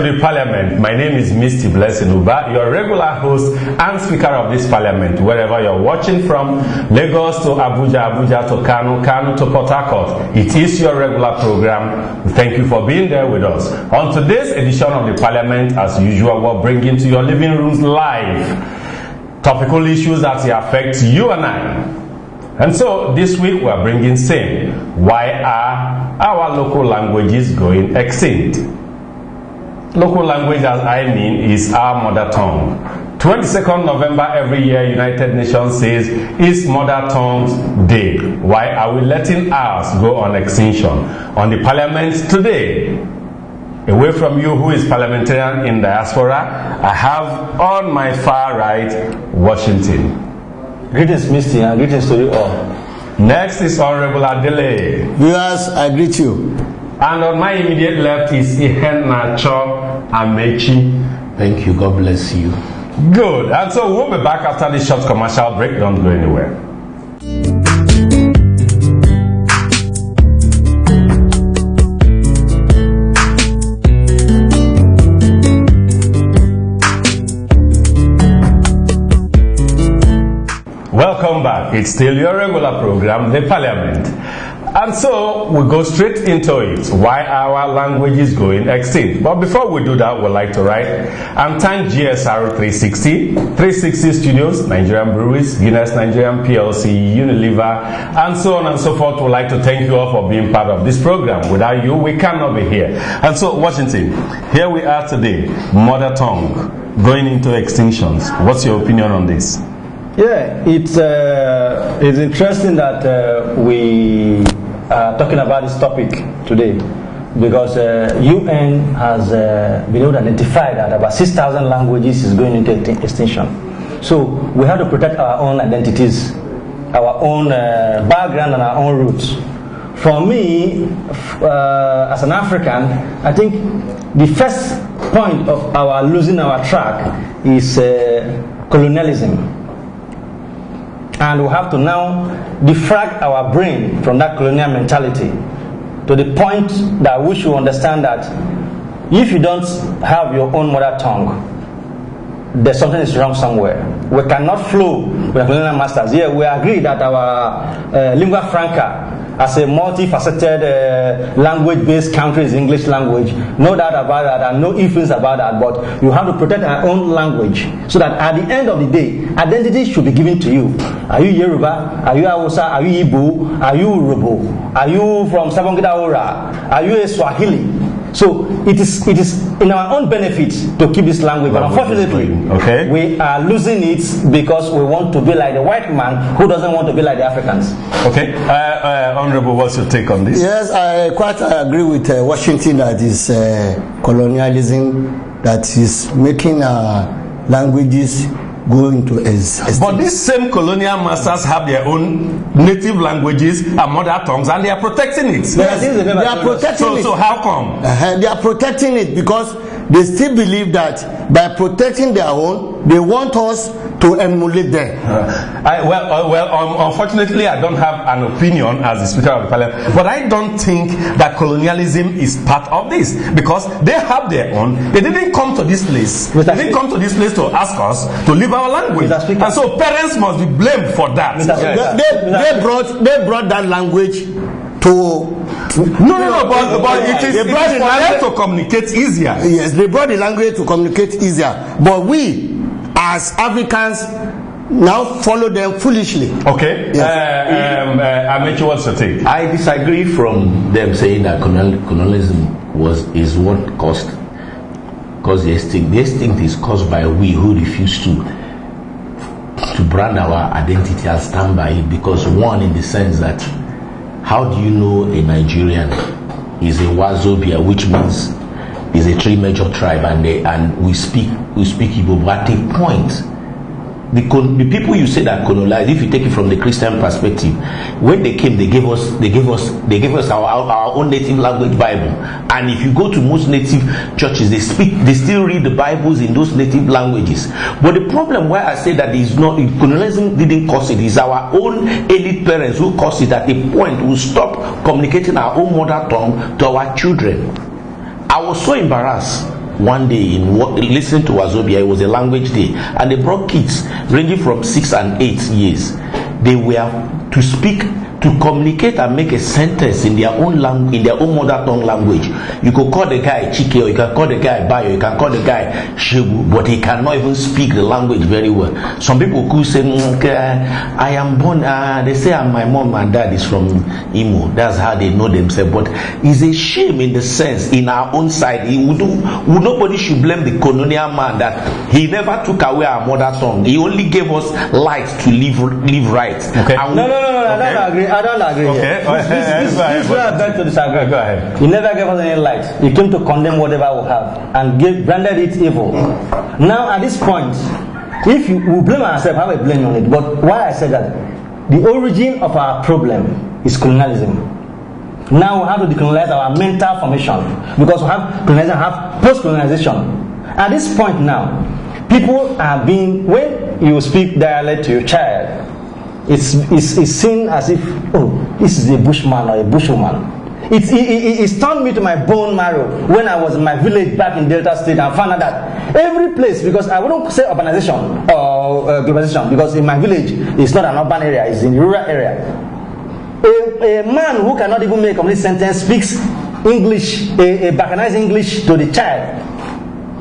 to the Parliament. My name is Misty Blescin Uba, your regular host and speaker of this Parliament. Wherever you're watching from, Lagos to Abuja, Abuja to Kano, Kano to Port Harcourt, it is your regular program. Thank you for being there with us. On today's edition of the Parliament, as usual, we're bringing to your living rooms live topical issues that affect you and I. And so this week we're bringing saying, why are our local languages going extinct? Local language, as I mean, is our mother tongue. 22nd November every year, United Nations says it's Mother Tongues Day. Why are we letting ours go on extinction? On the Parliament today, away from you who is parliamentarian in diaspora, I have on my far right, Washington. Greetings, Misty, and greetings to you all. Next is Honorable Adeleye. Viewers, I greet you. And on my immediate left is Ihenacho Amechi. Thank you. God bless you. Good. And so we'll be back after this short commercial break. Don't go anywhere. Welcome back. It's still your regular program, The Parliament. And so we go straight into it. Why our language is going extinct. But before we do that, we'd like to write and thank GSR 360 Studios, Nigerian Breweries, Guinness Nigerian PLC, Unilever, and so on and so forth. We'd like to thank you all for being part of this program. Without you, we cannot be here. And so, Washington, here we are today, mother tongue, going into extinctions. What's your opinion on this? Yeah, it's interesting that we are talking about this topic today because UN has been able to identify that about 6,000 languages is going into extinction. So we have to protect our own identities, our own background and our own roots. For me, as an African, I think the first point of our losing our track is colonialism. And we have to now defrag our brain from that colonial mentality to the point that we should understand that if you don't have your own mother tongue, there's something is wrong somewhere. We cannot flow with the colonial masters. Yeah, we agree that our lingua franca as a multifaceted language-based country is English language. No doubt about that and no influence about that, but you have to protect our own language so that at the end of the day, identity should be given to you. Are you Yoruba? Are you Hausa? Are you Igbo? Are you Urhobo? Are you from Sabongida Ora? Are you a Swahili? So it is in our own benefit to keep this language, but unfortunately, we are losing it because we want to be like the white man who doesn't want to be like the Africans. Okay, Honorable, what's your take on this? Yes, I quite agree with Washington that is colonialism that is making our languages go into extinction. But these same colonial masters have their own native languages and mother tongues, and they are protecting it. Yes, they are protecting it. So how come? They are protecting it because they still believe that by protecting their own, they want us to emulate them. Unfortunately, I don't have an opinion as the Speaker of the Parliament, but I don't think that colonialism is part of this because they have their own. They didn't come to this place. They didn't come to this place to ask us to leave our language, and so parents must be blamed for that. They brought that language to. But it is for them to communicate easier. Yes, they brought the language to communicate easier, but we, as Africans, now follow them foolishly. Okay. Yes. Amechi, what's your take? I disagree from them saying that colonialism is what caused the extinct. The extinct is caused by we who refuse to brand our identity and stand by it. Because one, in the sense that how do you know a Nigerian is a Wazobia, which means is a three major tribe, and we speak Igbo. But at a point, the people you say that colonized, if you take it from the Christian perspective, when they came, they gave us our own native language Bible. And if you go to most native churches, they still read the Bibles in those native languages. But the problem where I say that is not colonialism didn't cause it, is our own elite parents who caused it. At a point, we stop communicating our own mother tongue to our children. I was so embarrassed one day listening to Wazobia. It was a language day, and they brought kids ranging from 6 and 8 years. They were to speak, to communicate and make a sentence in their own language, in their own mother tongue language. You could call the guy Chike, or you can call the guy Bayo, you can call the guy Shebu, but he cannot even speak the language very well. Some people could say, I am born, they say my mom and dad is from Imo. That's how they know themselves. But it's a shame in the sense, in our own side, nobody should blame the colonial man that he never took away our mother tongue. He only gave us light to live right. Okay. No, I don't agree. I don't agree. Okay. This is where I beg to disagree. Go ahead. He never gave us any light. He came to condemn whatever we have and branded it evil. Now at this point, if we blame ourselves, have a blame on it. But why I said that the origin of our problem is colonialism. Now we have to decolonize our mental formation because we have colonialism, have post-colonization. At this point now, people are being, when you speak dialect to your child, it's seen as if, oh, this is a bushman or a bushwoman. It's turned me to my bone marrow when I was in my village back in Delta State and found out that every place, because I wouldn't say urbanization or globalization, because in my village it's not an urban area, it's in a rural area. A man who cannot even make a complete sentence speaks English, a balkanized English to the child.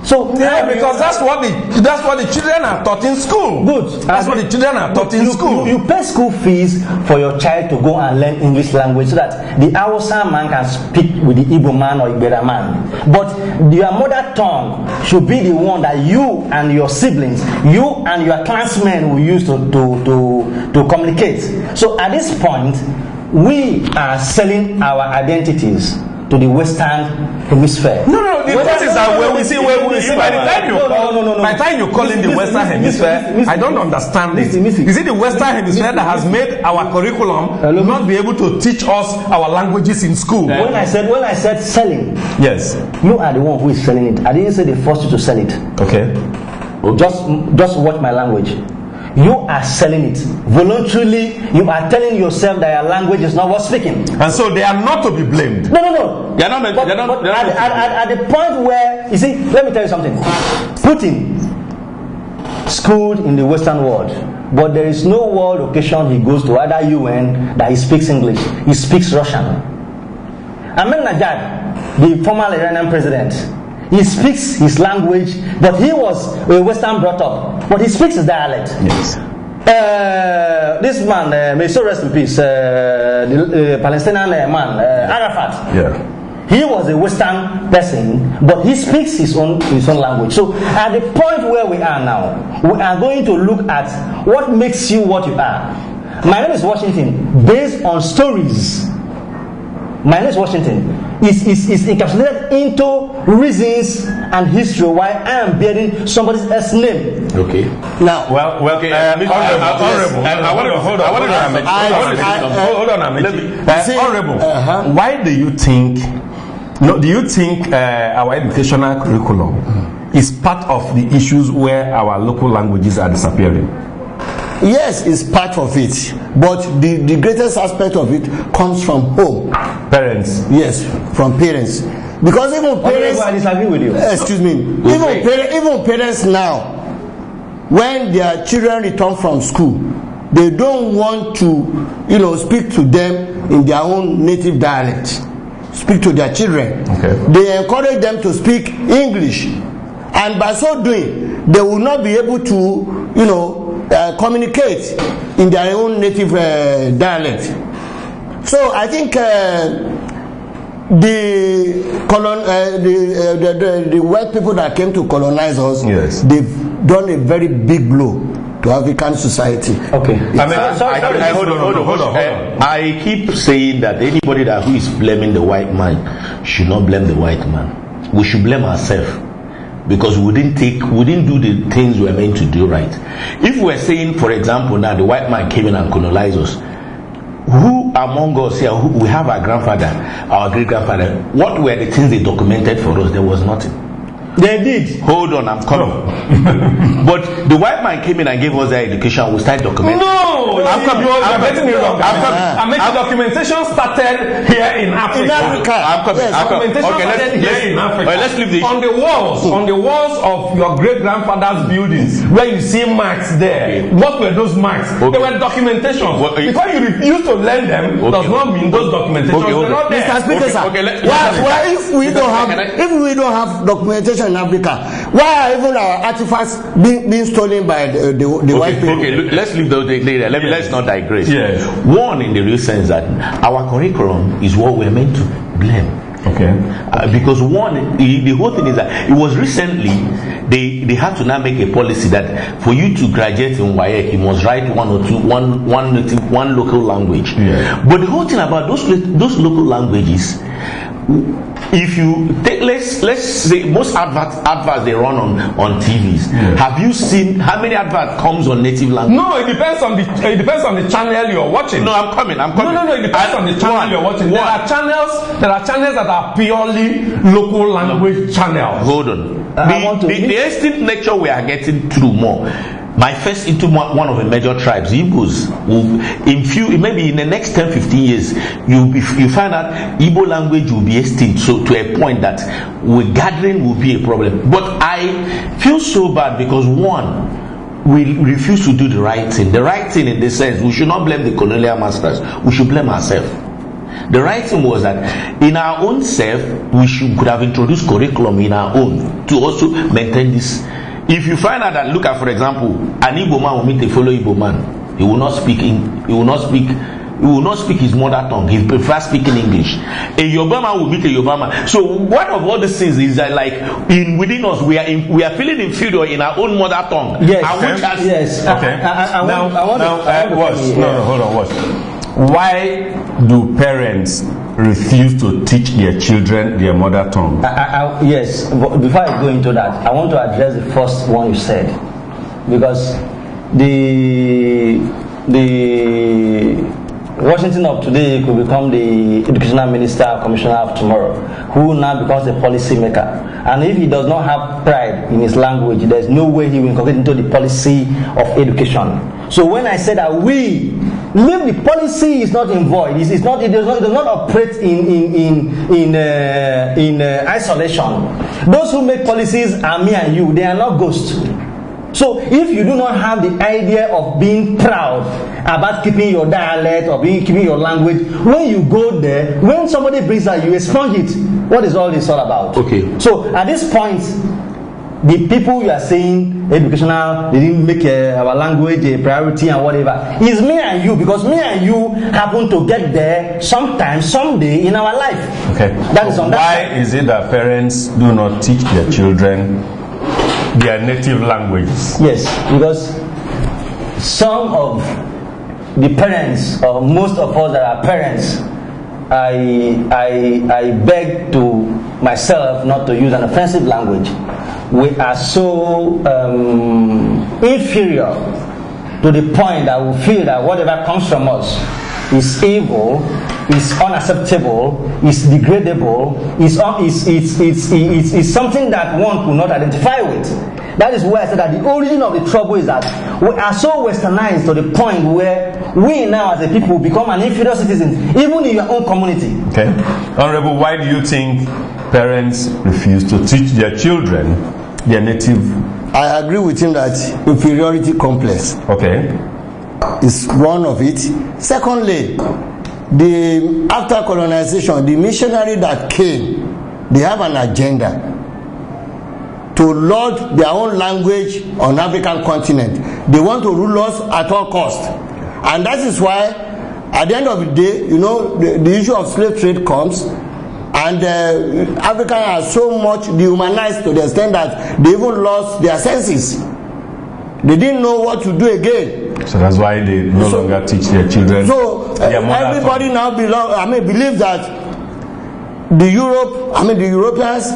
So yeah, because that's what the children are taught in school. Good. That's what the children are taught in school. You pay school fees for your child to go and learn English language so that the Hausa man can speak with the Igbo man or Ibera man. But your mother tongue should be the one that you and your siblings, you and your clansmen will use to communicate. So at this point, we are selling our identities to the Western Hemisphere. No. The point is that when we see by the time you call in the Western Hemisphere, I don't understand it. Is it the Western Hemisphere that has made our curriculum not be able to teach us our languages in school? When I said selling, yes, you are the one who is selling it. I didn't say they forced you to sell it. Okay. Just watch my language. You are selling it voluntarily. You are telling yourself that your language is not worth speaking, and so they are not to be blamed. No. They are not. At the point where you see, let me tell you something. Putin schooled in the Western world, but there is no world occasion he goes to, either UN, that he speaks English. He speaks Russian. Ahmadinejad, the former Iranian president, he speaks his language, but he was a Western brought up, but he speaks his dialect. Yes. This man, may so rest in peace, the Palestinian man, Arafat. Yeah. He was a Western person, but he speaks his own language. So at the point where we are now, we are going to look at what makes you what you are. My name is Washington, based on stories. My name is Washington. Is encapsulated into reasons and history why I am bearing somebody else's name. Okay. Now, okay. Hold on, Amechi. Honorable, why do you think? Do you think our educational curriculum is part of the issues where our local languages are disappearing? Yes, it's part of it, but the greatest aspect of it comes from home. Parents. Yes, from parents. Because even parents, I disagree with you. Excuse me. Even parents now, when their children return from school, they don't want to, speak to them in their own native dialect. Speak to their children. Okay. They encourage them to speak English, and by so doing, they will not be able to, communicate in their own native dialect. So I think the white people that came to colonize us, yes, they've done a very big blow to African society. Okay. Hold on. I keep saying that anybody who is blaming the white man should not blame the white man. We should blame ourselves, because we didn't do the things we were meant to do right. If we're saying, for example, now the white man came in and colonized us, who among us here, we have our grandfather, our great grandfather, what were the things they documented for us? There was nothing. They did. Hold on, I'm coming. But the white man came in and gave us their education. We started documenting. No, I'm coming. I'm getting it wrong. I'm making documentation started here in Africa. In Africa. I'm coming. Yes. Documentation started here in Africa. Let's leave the on the walls of your great grandfather's buildings, where you see marks there. What were those marks? They were documentation. Because you refuse to learn them, does not mean those documentations were not there. Mr. Speaker, sir. Why, if we don't have documentation in Africa, why are even our artifacts being stolen by the white people? Okay, let's leave those later. Let's not digress. Yes. One, in the real sense that our curriculum is what we're meant to blame. Okay. Because one, the whole thing is that it was recently they had to now make a policy that for you to graduate in WAEC you must write one local language. Yeah. But the whole thing about those local languages, if you take, let's say most adverts they run on TVs. Yeah. Have you seen how many adverts comes on native language? No, it depends on the channel you're watching. No, I'm coming. No, it depends on the channel you're watching. There are channels that are purely local language channels. Hold on. The extinct nature we are getting through more. My first into one of the major tribes, Igbos, maybe in the next 10-15 years, you find out Igbo language will be extinct, so to a point that gathering will be a problem. But I feel so bad because one, we refuse to do the right thing. The right thing in this sense, we should not blame the colonial masters. We should blame ourselves. The right thing was that in our own self, we could have introduced curriculum in our own to also maintain this. If you find out that, look at, for example, an Igbo man will meet a fellow Igbo man. He will not speak his mother tongue. He prefers speaking English. A Yoruba man will meet a Yoruba man. So one of all these things is that, like, within us, we are feeling inferior in our own mother tongue. Yes. Yes. Okay. Hold on. Watch. Why do parents refuse to teach their children their mother tongue? Yes, but before I go into that, I want to address the first one you said, because the Washington of today could become the educational minister or commissioner of tomorrow, who now becomes a policy maker. And if he does not have pride in his language, there's no way he will incorporate into the policy of education. So when I said that maybe the policy is not involved, it does not operate in isolation. Those who make policies are me and you. They are not ghosts. So if you do not have the idea of being proud about keeping your dialect or keeping your language, when you go there, when somebody brings that, you expunge it. What is all this all about? Okay. So at this point, the people you are saying educational, they didn't make our language a priority and whatever, is me and you, because me and you happen to get there sometime, someday in our life. Okay. That is on that Why side. is it that parents do not teach their children their native languages? Yes, because some of the parents, or most of us that are parents, I beg to myself not to use an offensive language. We are so inferior to the point that we feel that whatever comes from us is evil, is unacceptable, is degradable, is something that one could not identify with. That is why I said that the origin of the trouble is that we are so westernized to the point where we now as a people become an inferior citizen, even in your own community. Okay. Honorable, why do you think parents refuse to teach their children their native? I agree with him that inferiority complex. Okay. Is one of it. Secondly, after colonization, the missionary that came, they have an agenda to lord their own language on African continent. They want to rule us at all costs, and that is why, at the end of the day, the issue of slave trade comes, and Africans are so much dehumanized to the extent that they even lost their senses. They didn't know what to do again. So that's why they no longer teach their children. So everybody now believe that the Europeans'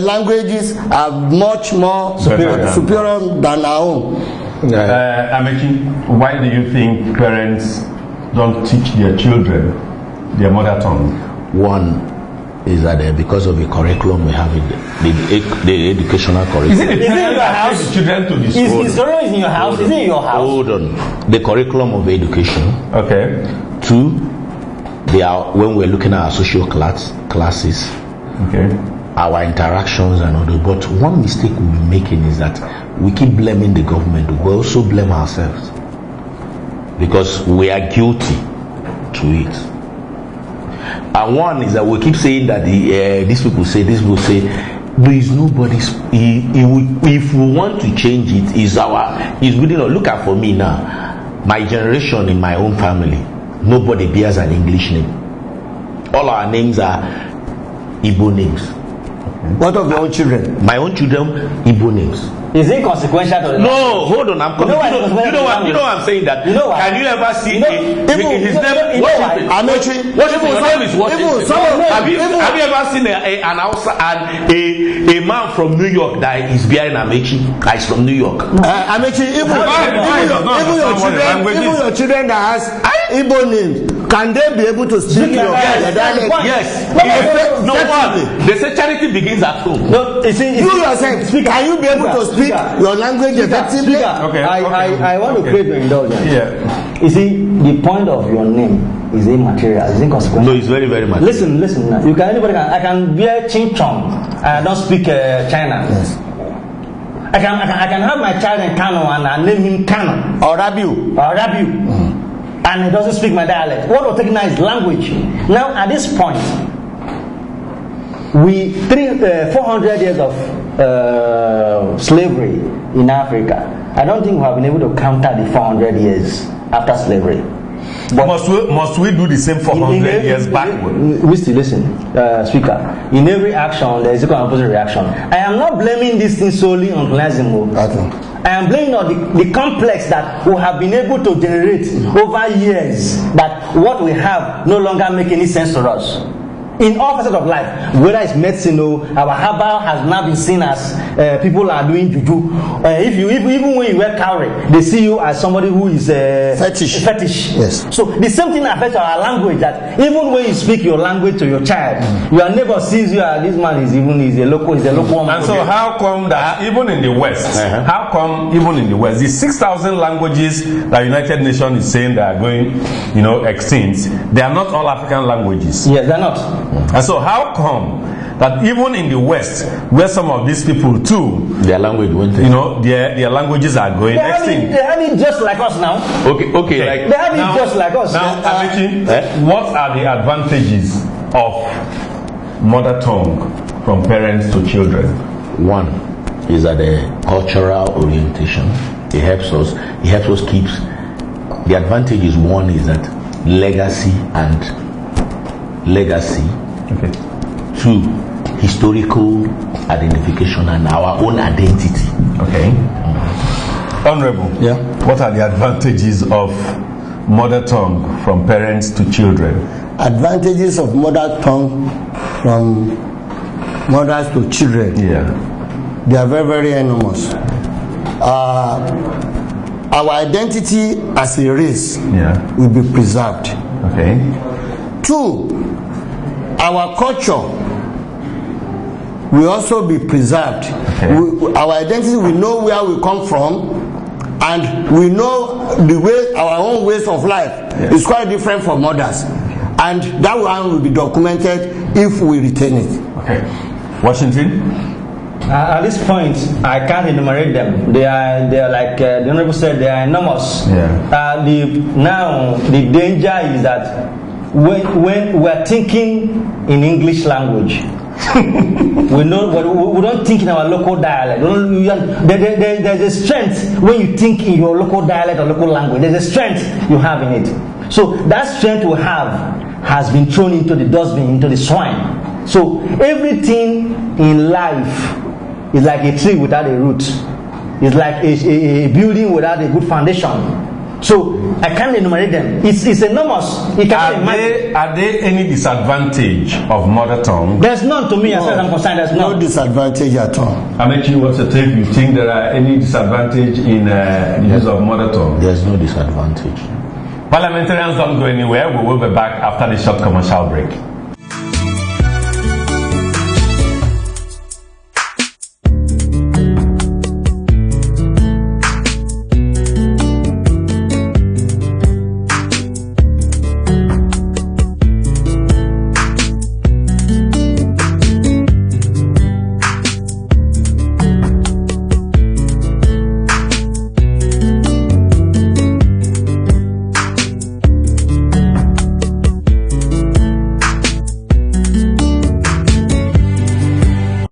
languages are much more superior than our own. Amechi, why do you think parents don't teach their children their mother tongue? One, is that because of the curriculum we have in the educational curriculum. Is it in your house? Children to the school. Is it in your house? Is it in your house? Hold on. The curriculum of education. Okay. 2, they are when we're looking at our social classes. Okay. Our interactions and all that. But one mistake we'll be making is that we keep blaming the government. We also blame ourselves because we are guilty to it. And one is that we keep saying that these people say, there is nobody's. If we want to change it, is within. Look at for me now, my generation in my own family, nobody bears an English name. All our names are Igbo names. What of your own children? My own children, Igbo names. Is it consequential to the No, hold on. I'm coming. You know what I'm saying that. You know what? Can you ever see his name? Amechi. Have you ever seen a man from New York that is bearing Amechi? That is from New York. Amechi, even your children that has Igbo names, can they be able to speak your dialect? Yes. No one. They say charity begins at home. No, you yourself, can you be able to speak your language effectively? Okay. I want to crave your indulgence. Yeah. You see, the point of your name is immaterial. It's inconsequential. No, it's very, very much. Listen. Now. I can bear Ching Chong. I don't speak China. Yes. I can have my child in Kano and I name him Kano. Or Rabiu. And he doesn't speak my dialect. What we're taking now is language. Now, at this point, 400 years of slavery in Africa. I don't think we have been able to counter the 400 years after slavery. But must we do the same 400 years backward? Misty, listen, Speaker. In every action, there is a opposite reaction. I am not blaming this thing solely on colonialism. I am blaming on the complex that we have been able to generate over years. That what we have no longer make any sense to us. In all facets of life, whether it's medicine or our herbal has now been seen as people are doing juju. Even when you wear cowrie, they see you as somebody who is fetish. Yes. So the same thing affects our language. That even when you speak your language to your child, your neighbor sees you as this man is a local man. And so how come that even in the West, the 6,000 languages that United Nations is saying they are going, extinct, they are not all African languages. Yes, they're not. And so how come that even in the West, where some of these people too, their language went, their languages are going extinct? They have it just like us now. Okay. Like they have it just like us. Now, what are the advantages of mother tongue from parents to children? One is that the cultural orientation. It helps us keep. The advantage is one is that legacy. Okay. 2, historical identification and our own identity. Okay. Honorable. Yeah. What are the advantages of mother tongue from parents to children? Advantages of mother tongue from mothers to children. Yeah. They are very, very enormous. Our identity as a race will be preserved. Okay. 2, our culture will also be preserved. Okay. Our identity, we know where we come from, and we know the way our own ways of life is quite different from others, and that one will be documented if we retain it. Okay. Washington. At this point, I can't enumerate them. They are like the Honorable said, they are enormous. Yeah. The danger is that when we're thinking in English language, we don't think in our local dialect. There's a strength when you think in your local dialect or local language. There's a strength you have in it. So that strength we have has been thrown into the dustbin, into the swine. So everything in life is like a tree without a root. It's like a building without a good foundation. So I can't enumerate them. It's enormous. Are there any disadvantage of mother tongue? There's none to me as far as I'm concerned. There's no disadvantage at all. Amechi, what's the take? You think there are any disadvantage in the use of mother tongue? There's no disadvantage. Parliamentarians don't go anywhere. We will be back after the short commercial break.